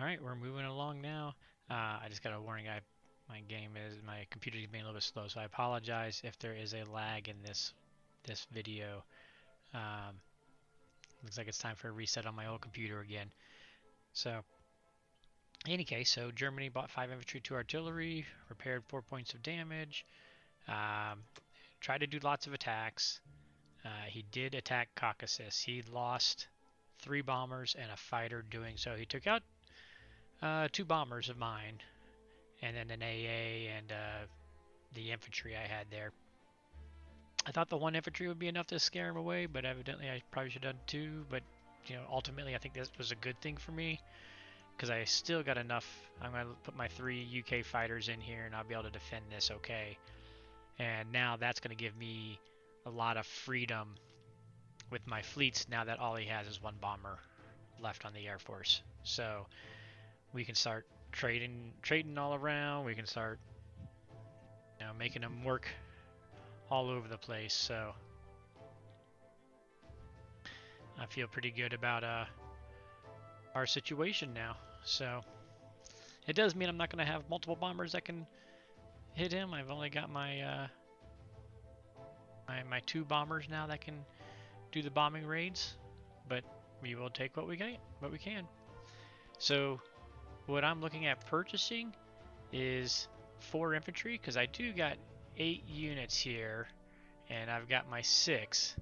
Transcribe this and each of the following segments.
Alright, we're moving along now. I just got a warning. My computer is being a little bit slow, so I apologize if there is a lag in this video. Um, Looks like it's time for a reset on my old computer again. So, in any case, so Germany bought 5 infantry, 2 artillery, repaired 4 points of damage, tried to do lots of attacks. He did attack Caucasus. He lost 3 bombers and a fighter doing so. He took out 2 bombers of mine, and then an AA and the infantry I had there. I thought the 1 infantry would be enough to scare him away, but evidently I probably should have done 2. But ultimately I think this was a good thing for me because I still got enough. I'm going to put my 3 UK fighters in here, and I'll be able to defend this okay. And now that's going to give me a lot of freedom with my fleets now that all he has is 1 bomber left on the Air Force. So we can start trading all around. We can start making them work all over the place. So I feel pretty good about our situation now. So it does mean I'm not going to have multiple bombers that can hit him. I've only got my my 2 bombers now that can do the bombing raids, but we will take what we can. So what I'm looking at purchasing is 4 infantry, because I do got 8 units here, and I've got my 6,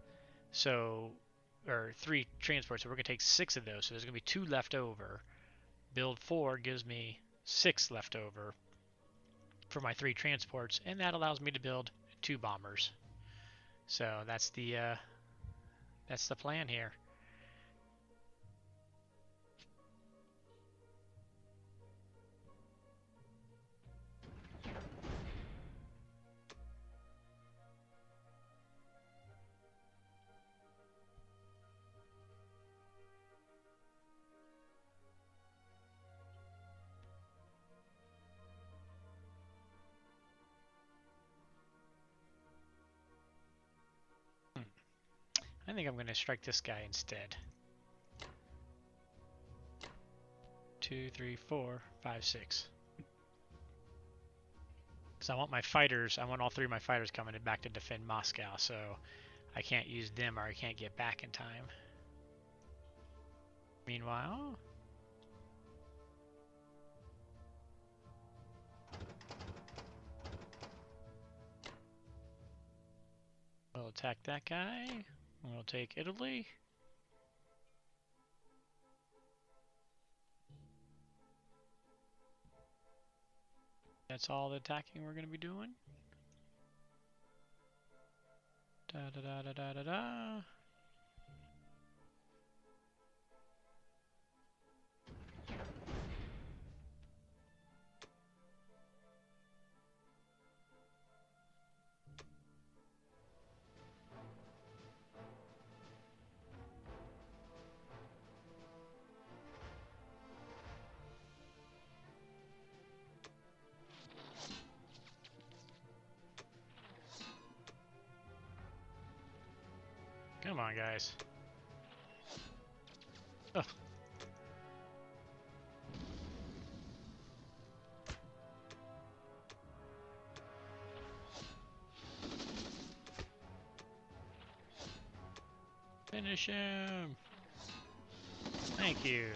or 3 transports, so we're going to take 6 of those, so there's going to be 2 left over. Build 4 gives me 6 left over for my 3 transports, and that allows me to build 2 bombers. So that's the plan here. I think I'm going to strike this guy instead. 2, 3, 4, 5, 6. Because I want my fighters, I want all 3 of my fighters coming back to defend Moscow, so I can't use them or I can't get back in time. Meanwhile, we'll attack that guy. We'll take Italy. That's all the attacking we're going to be doing. Da da da da da da da. Come on, guys. Ugh. Finish him. Thank you.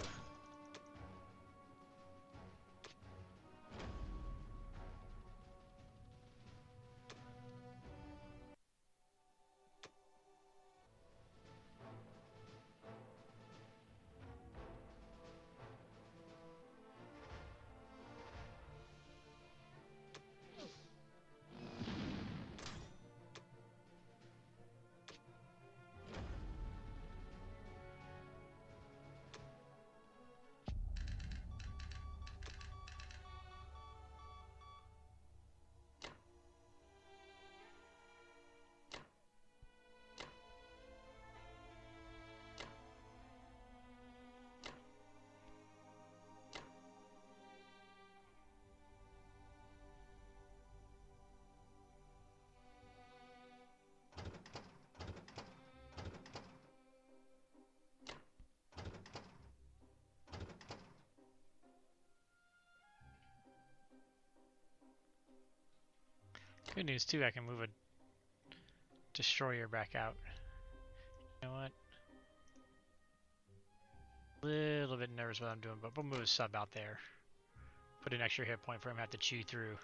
Good news too, I can move a destroyer back out. You know what? A little bit nervous what I'm doing, but we'll move a sub out there. Put an extra hit point for him to have to chew through.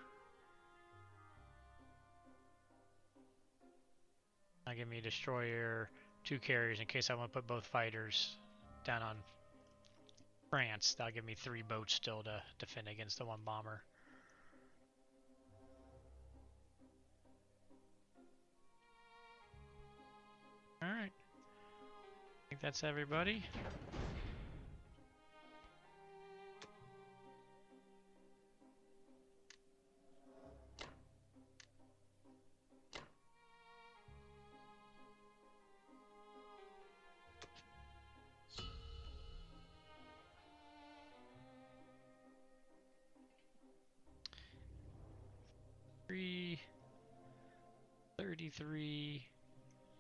Now give me a destroyer, 2 carriers in case I want to put both fighters down on France. That'll give me 3 boats still to defend against the 1 bomber. Alright. I think that's everybody. Three, 33,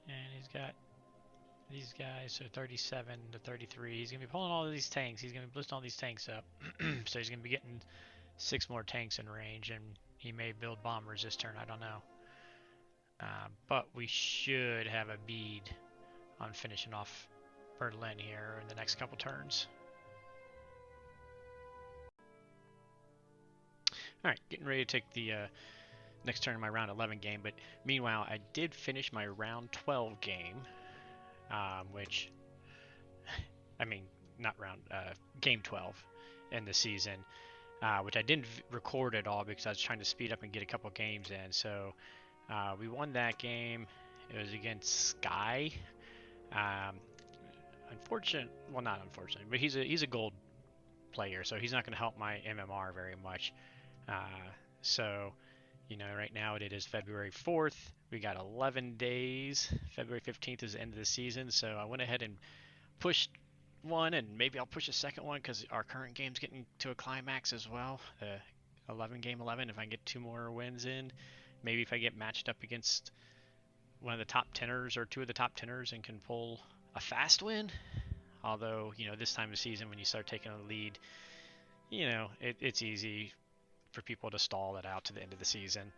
and he's got these guys, so 37 to 33. He's going to be pulling all of these tanks. He's going to be boosting all these tanks up. So he's going to be getting 6 more tanks in range, and he may build bombers this turn. I don't know. But we should have a bead on finishing off Berlin here in the next couple turns. Alright, getting ready to take the next turn in my round 11 game, but meanwhile I did finish my round 12 game, which, I mean, not round, game 12 in the season, which I didn't record at all because I was trying to speed up and get a couple games in. So we won that game. It was against Sky. Well, not unfortunate, but he's a gold player, so he's not going to help my MMR very much. So, you know, right now it is February 4th. We got 11 days. February 15th is the end of the season, so I went ahead and pushed one, and maybe I'll push a second one because our current game's getting to a climax as well. 11 game 11. If I get 2 more wins in, maybe if I get matched up against one of the top 10ers or 2 of the top 10ers and can pull a fast win. Although, you know, this time of season when you start taking a lead, you know, it's easy for people to stall it out to the end of the season.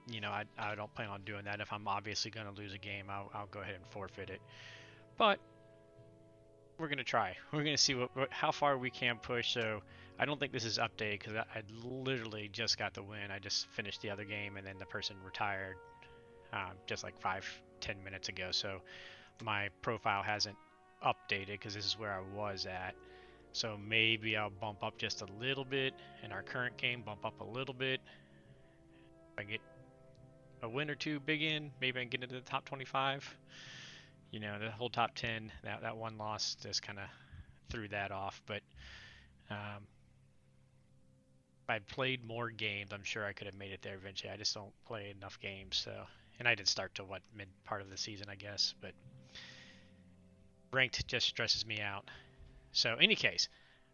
You know, I don't plan on doing that. If I'm obviously going to lose a game, I'll go ahead and forfeit it. But we're going to try. We're going to see how far we can push. So I don't think this is updated because I literally just got the win. I just finished the other game and then the person retired just like 5-10 minutes ago. So my profile hasn't updated because this is where I was at. So maybe I'll bump up just a little bit in our current game, bump up a little bit. If I get a win or 2 big in, maybe I can get into the top 25. You know, the whole top 10, that one loss just kind of threw that off. But if I played more games, I'm sure I could have made it there eventually. I just don't play enough games. So, and I didn't start till mid part of the season, I guess. But ranked just stresses me out. So, any case,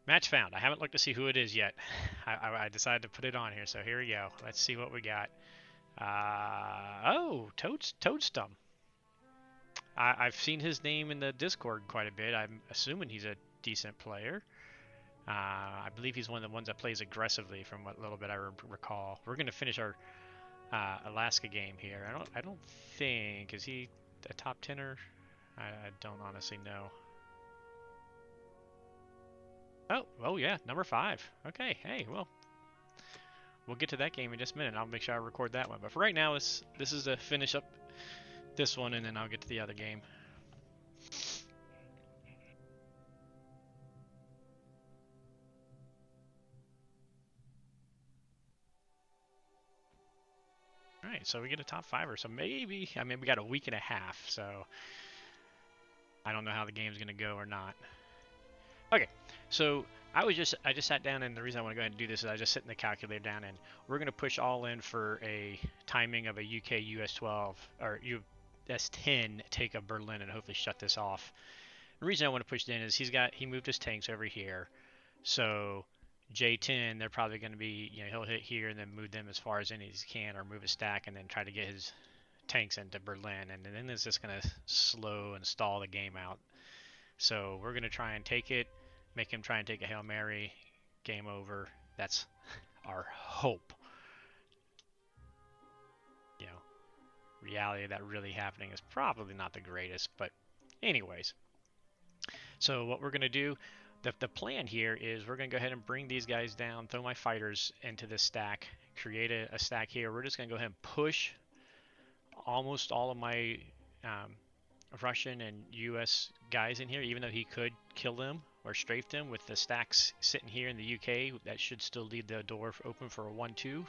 match found. I haven't looked to see who it is yet. I decided to put it on here, so here we go. Let's see what we got. Oh, Toadstum. I've seen his name in the Discord quite a bit. I'm assuming he's a decent player. I believe he's one of the ones that plays aggressively, from what little bit I recall. We're going to finish our Alaska game here. I don't think, is he a top 10er? I don't honestly know. Oh yeah, number 5. Okay, hey, well, we'll get to that game in just a minute. I'll make sure I record that one. But for right now, this is to finish up this one, and then I'll get to the other game. All right, so we get a top 5er. So maybe, I mean, we got a week and a half, so I don't know how the game's going to go or not. Okay, so I just sat down, and the reason I want to go ahead and do this is I just sitting the calculator down, and we're going to push all in for a timing of a UK US 12 or S10 take of Berlin and hopefully shut this off. The reason I want to push it in is he moved his tanks over here, so J10 they're probably going to be, you know, he'll hit here and then move them as far as any as he can, or move a stack and then try to get his tanks into Berlin, and then it's just going to slow and stall the game out. So we're going to try and take it, make him try and take a Hail Mary, game over. That's our hope. reality of that really happening is probably not the greatest. But anyways, so what we're going to do, the plan here is we're going to go ahead and bring these guys down, throw my fighters into this stack, create a stack here. We're just going to go ahead and push almost all of my Russian and US guys in here, even though he could kill them or strafe them with the stacks sitting here in the UK. That should still leave the door open for a 1-2.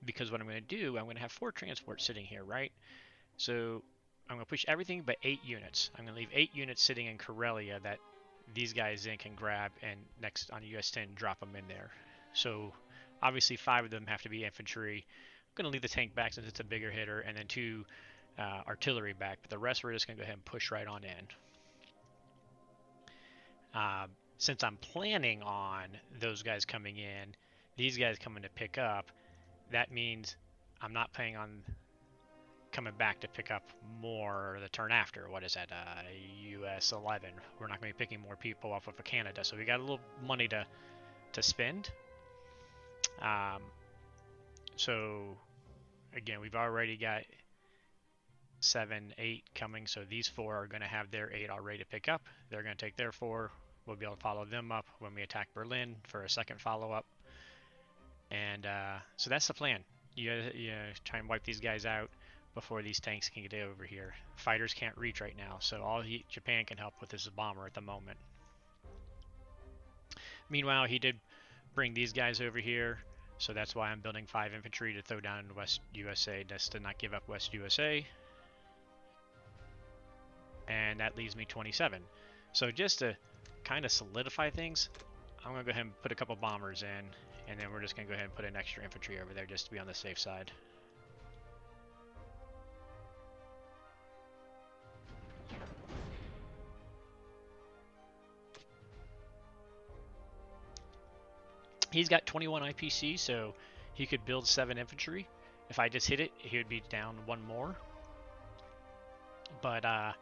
Because what I'm going to do, I'm going to have 4 transports sitting here, right? So I'm going to push everything but 8 units. I'm going to leave 8 units sitting in Karelia that these guys then can grab and next on US 10 drop them in there. So obviously 5 of them have to be infantry. I'm going to leave the tank back since it's a bigger hitter, and then 2 artillery back, but the rest we're just going to go ahead and push right on in. Since I'm planning on those guys coming in, these guys coming to pick up, that means I'm not planning on coming back to pick up more the turn after. What is that? US 11. We're not going to be picking more people off of Canada, so we got a little money to spend. So again, we've already got 7, 8 coming, so these 4 are going to have their 8 already to pick up. They're going to take their 4. We'll be able to follow them up when we attack Berlin for a second follow-up. And so that's the plan. You try and wipe these guys out before these tanks can get over here. Fighters can't reach right now, so all Japan can help with is a bomber at the moment. Meanwhile, he did bring these guys over here, so that's why I'm building 5 infantry to throw down in West USA, just to not give up West USA. And that leaves me 27. So just to kind of solidify things, I'm going to go ahead and put a couple bombers in, and then we're just going to go ahead and put an extra infantry over there just to be on the safe side. He's got 21 IPC, so he could build 7 infantry. If I just hit it, he would be down 1 more. But,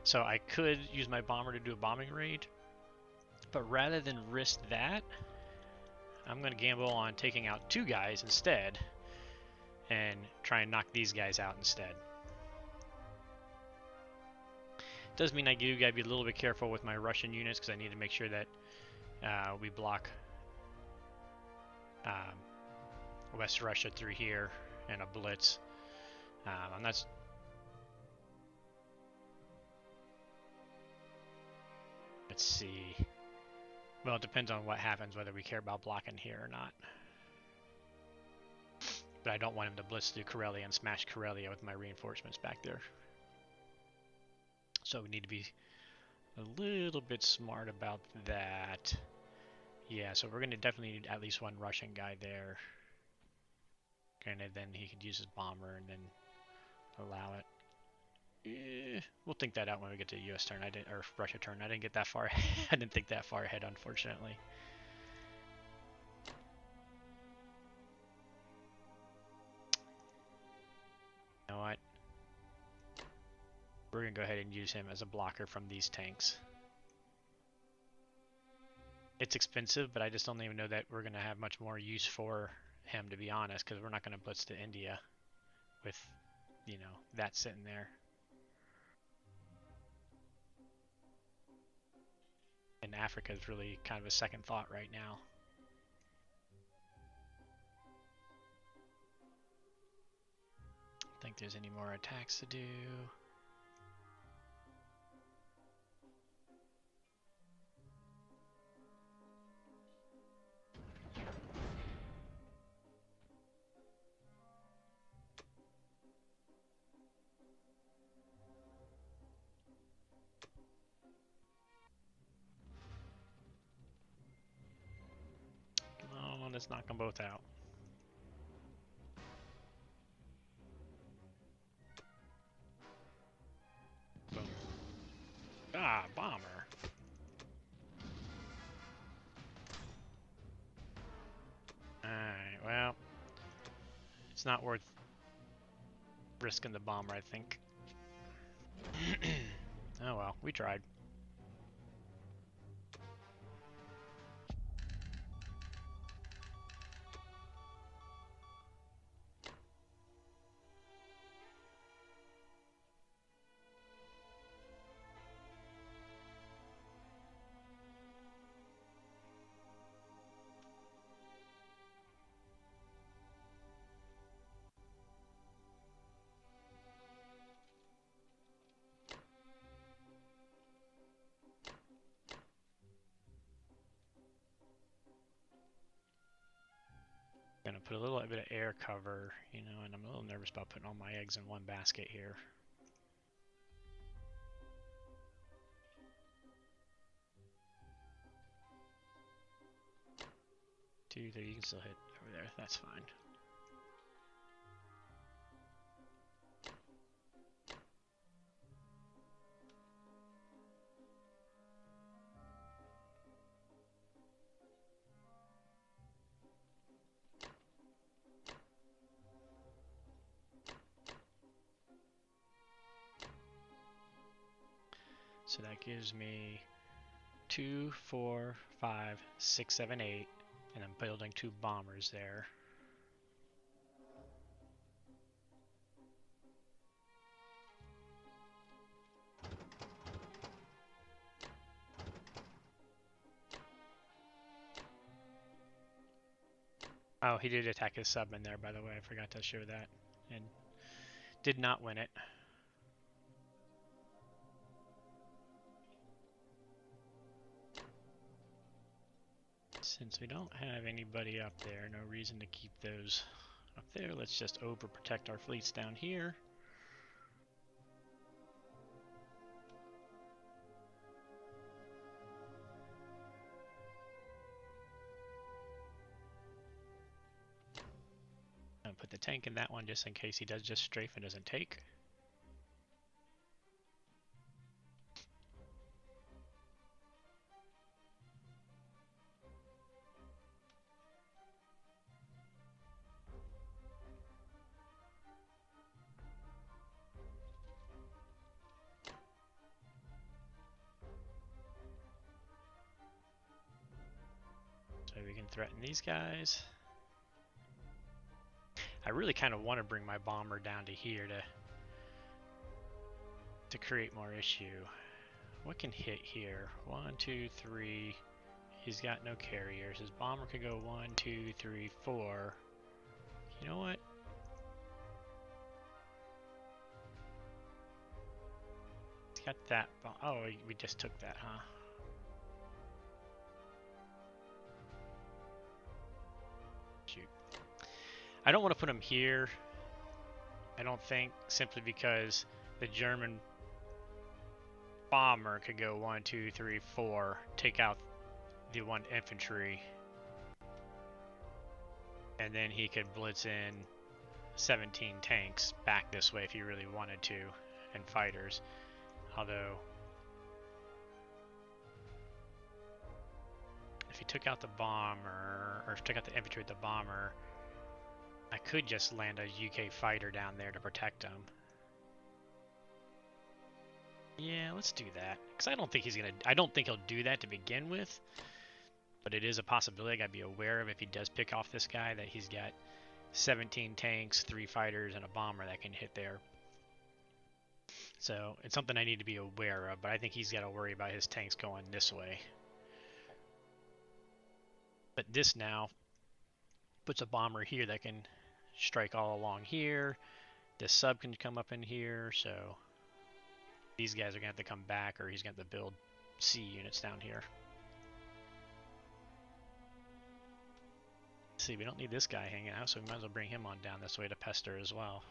so I could use my bomber to do a bombing raid. But rather than risk that, I'm going to gamble on taking out 2 guys instead and try and knock these guys out instead. Does mean I do got to be a little bit careful with my Russian units because I need to make sure that we block West Russia through here and a blitz. I'm not. Let's see. Well, it depends on what happens, whether we care about blocking here or not. But I don't want him to blitz through Karelia and smash Karelia with my reinforcements back there. So we need to be a little bit smart about that. Yeah, so we're going to definitely need at least 1 Russian guy there. And then he could use his bomber and then allow it. We'll think that out when we get to US turn. Or Russia turn. I didn't get that far. I didn't think that far ahead, unfortunately. You know what? We're going to go ahead and use him as a blocker from these tanks. It's expensive, but I just don't even know that we're going to have much more use for him, to be honest, because we're not going to blitz to India with, you know, that sitting there. And Africa is really kind of a second thought right now. I don't think there's any more attacks to do. Oh, let's knock them both out. Boom. Ah, bomber. Alright, well, it's not worth risking the bomber, I think. Oh well, we tried. gonna put a little bit of air cover, you know, and I'm a little nervous about putting all my eggs in one basket here. Two, three, you can still hit over there, that's fine. So that gives me 2, 4, 5, 6, 7, 8, and I'm building 2 bombers there. Oh, he did attack his sub in there, by the way. I forgot to show that. And did not win it. Since we don't have anybody up there, no reason to keep those up there. Let's just overprotect our fleets down here. And put the tank in that one just in case he does just strafe and doesn't take. So we can threaten these guys. I really kind of want to bring my bomber down to here to create more issue. What can hit here? 1, 2, 3. He's got no carriers. His bomber could go 1, 2, 3, 4. You know what? He's got that bomb. Oh, we just took that, huh? Shoot. I don't want to put him here. I don't think, simply because the German bomber could go 1, 2, 3, 4, take out the 1 infantry, and then he could blitz in 17 tanks back this way if he really wanted to, and fighters. Although, if he took out the bomber, or took out the infantry with the bomber, I could just land a UK fighter down there to protect him. Yeah, let's do that. Because I don't think he'll do that to begin with. But it is a possibility I gotta be aware of if he does pick off this guy, that he's got 17 tanks, 3 fighters, and a bomber that can hit there. So it's something I need to be aware of, but I think he's got to worry about his tanks going this way. But this now puts a bomber here that can strike all along here. This sub can come up in here, so these guys are going to have to come back, or he's going to have to build C units down here. See, we don't need this guy hanging out, so we might as well bring him on down this way to pester as well.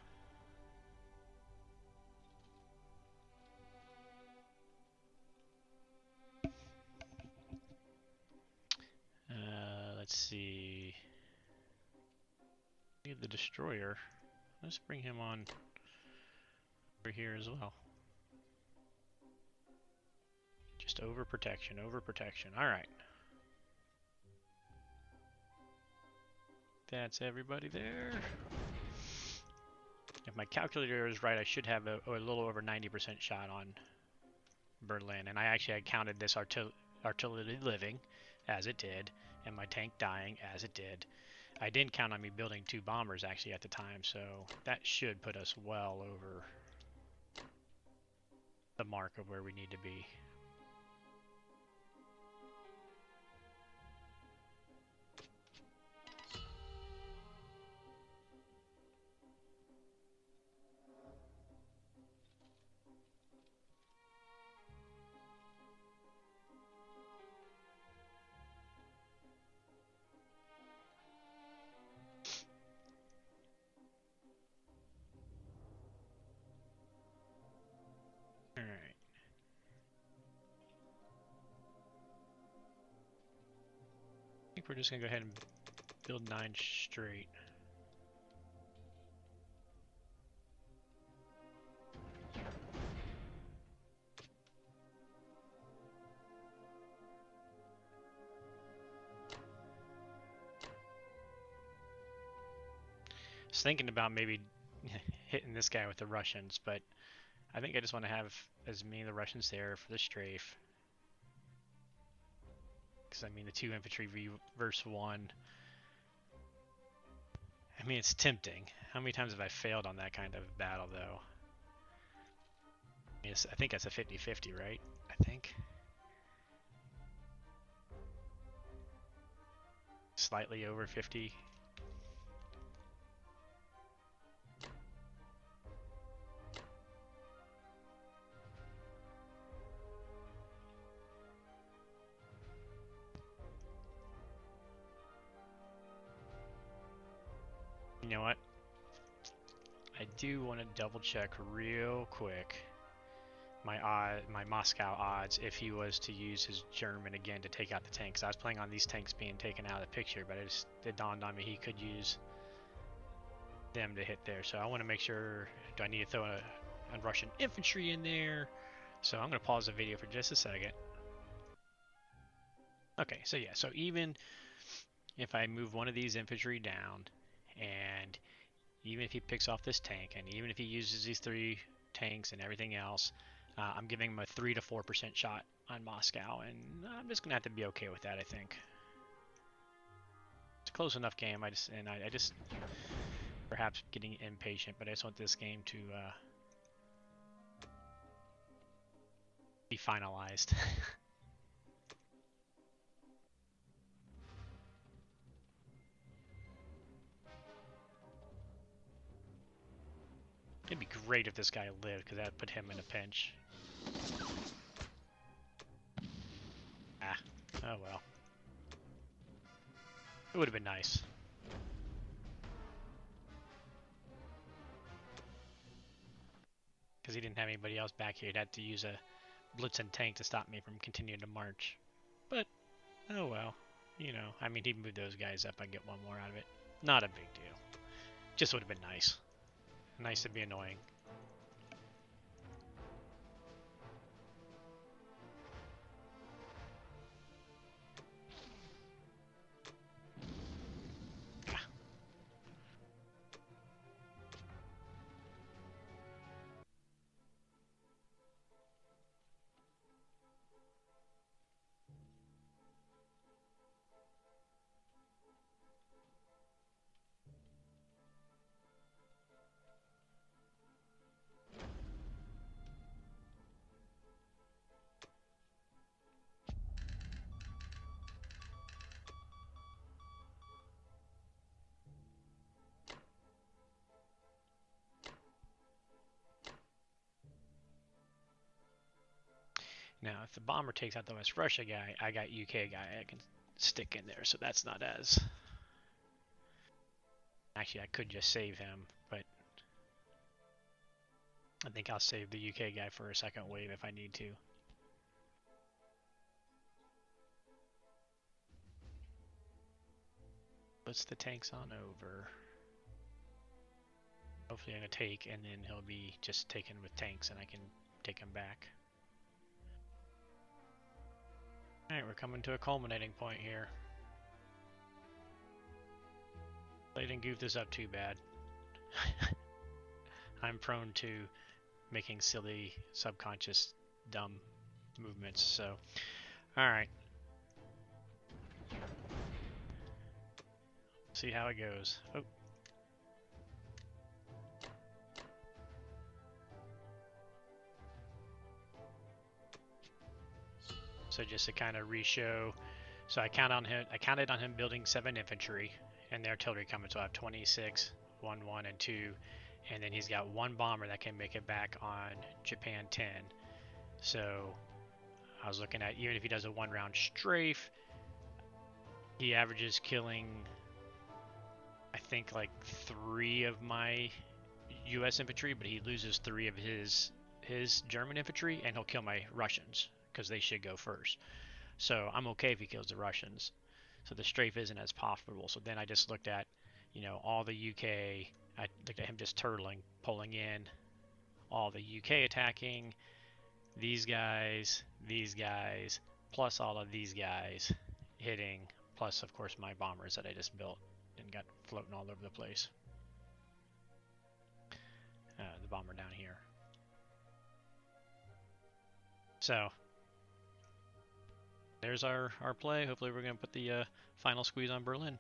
Let's see. Need the destroyer. Let's bring him on over here as well. Just overprotection, overprotection. Alright. That's everybody there. If my calculator is right, I should have a little over 90% shot on Berlin. And I actually had counted this artillery living, as it did, and my tank dying, as it did. I didn't count on me building 2 bombers actually at the time, so that should put us well over the mark of where we need to be. think we're just gonna go ahead and build 9 straight. I was thinking about maybe hitting this guy with the Russians, but I think I just want to have as many of the Russians there for the strafe. Because, I mean, the 2 infantry versus 1. I mean, it's tempting. How many times have I failed on that kind of battle, though? Yes, I think that's a 50-50, right? I think. Slightly over 50. You know what? I do want to double check real quick my Moscow odds if he was to use his German again to take out the tanks. I was planning on these tanks being taken out of the picture, but it dawned on me he could use them to hit there. So I want to make sure, do I need to throw a Russian infantry in there? So I'm going to pause the video for just a second. Okay, so yeah, so even if I move one of these infantry down, and even if he picks off this tank, and even if he uses these 3 tanks and everything else, I'm giving him a 3 to 4% shot on Moscow, and I'm just gonna have to be okay with that. I think it's a close enough game. I just perhaps getting impatient, but I just want this game to be finalized. It'd be great if this guy lived, because that put him in a pinch. Ah, oh well. It would have been nice. Because he didn't have anybody else back here. He'd had to use a Blitzen tank to stop me from continuing to march. But, oh well. You know, I mean, he'd move those guys up. I'd get 1 more out of it. Not a big deal. Just would have been nice. Nice to be annoying. Now, if the bomber takes out the West Russia guy, I got UK guy I can stick in there, so that's not as... Actually, I could just save him, but I think I'll save the UK guy for a second wave if I need to. Puts the tanks on over. Hopefully I'm going to take, and then he'll be just taken with tanks, and I can take him back. Alright, we're coming to a culminating point here. They didn't goof this up too bad. I'm prone to making silly, subconscious, dumb movements, so... Alright. See how it goes. Oh. So just to kind of re-show, so I counted on him building 7 infantry and the artillery coming, so I have 26, 1, 1, and 2, and then he's got 1 bomber that can make it back on Japan 10. So I was looking at, even if he does a 1-round strafe, he averages killing, I think, like 3 of my U.S. infantry, but he loses 3 of his German infantry, and he'll kill my Russians, because they should go first. So I'm okay if he kills the Russians. so the strafe isn't as profitable. So then I just looked at, all the UK. I looked at him just turtling, pulling in, all the UK attacking, these guys, plus all of these guys hitting, plus of course my bombers that I just built and got floating all over the place. The bomber down here. So there's our play. Hopefully we're going to put the final squeeze on Berlin.